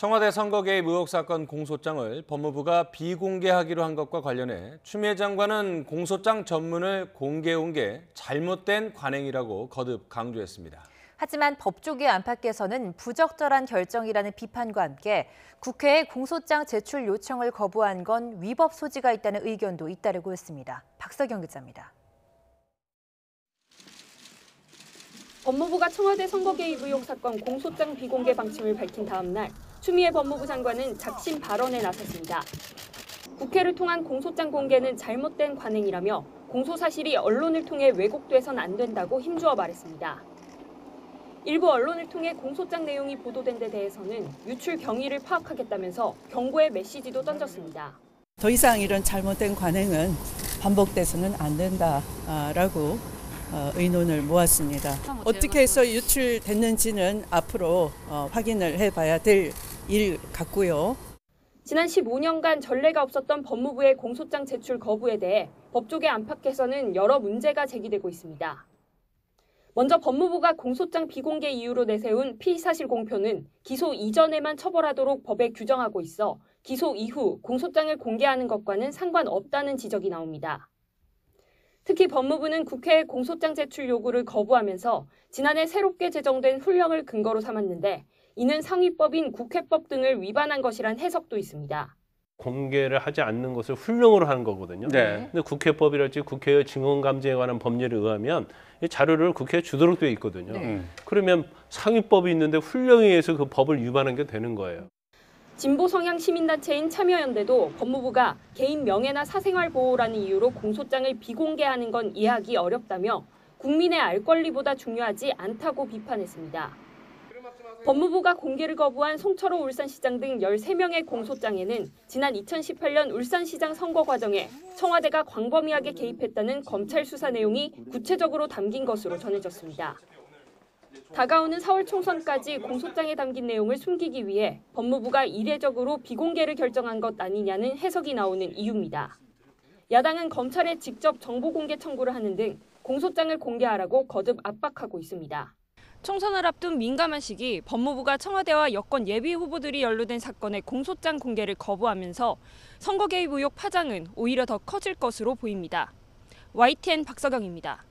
청와대 선거 개입 의혹 사건 공소장을 법무부가 비공개하기로 한 것과 관련해 추미애 장관은 공소장 전문을 공개해온 게 잘못된 관행이라고 거듭 강조했습니다. 하지만 법조계 안팎에서는 부적절한 결정이라는 비판과 함께 국회에 공소장 제출 요청을 거부한 건 위법 소지가 있다는 의견도 잇따르고 있습니다. 박서경 기자입니다. 법무부가 청와대 선거 개입 의혹 사건 공소장 비공개 방침을 밝힌 다음 날 추미애 법무부 장관은 작심 발언에 나섰습니다. 국회를 통한 공소장 공개는 잘못된 관행이라며 공소 사실이 언론을 통해 왜곡돼선 안 된다고 힘주어 말했습니다. 일부 언론을 통해 공소장 내용이 보도된 데 대해서는 유출 경위를 파악하겠다면서 경고의 메시지도 던졌습니다. 더 이상 이런 잘못된 관행은 반복돼서는 안 된다라고 의논을 모았습니다. 어떻게 해서 유출됐는지는 앞으로 확인을 해봐야 될 일 같고요. 지난 15년간 전례가 없었던 법무부의 공소장 제출 거부에 대해 법조계 안팎에서는 여러 문제가 제기되고 있습니다. 먼저 법무부가 공소장 비공개 이유로 내세운 피의사실 공표는 기소 이전에만 처벌하도록 법에 규정하고 있어 기소 이후 공소장을 공개하는 것과는 상관없다는 지적이 나옵니다. 특히 법무부는 국회의 공소장 제출 요구를 거부하면서 지난해 새롭게 제정된 훈령을 근거로 삼았는데 이는 상위법인 국회법 등을 위반한 것이란 해석도 있습니다. 공개를 하지 않는 것을 훈령으로 하는 거거든요. 네. 근데 국회법이랄지 국회의 증언감지에 관한 법률에 의하면 이 자료를 국회에 주도록 되어 있거든요. 그러면 상위법이 있는데 훈령에 의해서 그 법을 위반한 게 되는 거예요. 진보 성향 시민단체인 참여연대도 법무부가 개인 명예나 사생활 보호라는 이유로 공소장을 비공개하는 건 이해하기 어렵다며 국민의 알 권리보다 중요하지 않다고 비판했습니다. 법무부가 공개를 거부한 송철호 울산시장 등 13명의 공소장에는 지난 2018년 울산시장 선거 과정에 청와대가 광범위하게 개입했다는 검찰 수사 내용이 구체적으로 담긴 것으로 전해졌습니다. 다가오는 4월 총선까지 공소장에 담긴 내용을 숨기기 위해 법무부가 이례적으로 비공개를 결정한 것 아니냐는 해석이 나오는 이유입니다. 야당은 검찰에 직접 정보 공개 청구를 하는 등 공소장을 공개하라고 거듭 압박하고 있습니다. 총선을 앞둔 민감한 시기 법무부가 청와대와 여권 예비 후보들이 연루된 사건의 공소장 공개를 거부하면서 선거 개입 의혹 파장은 오히려 더 커질 것으로 보입니다. YTN 박서경입니다.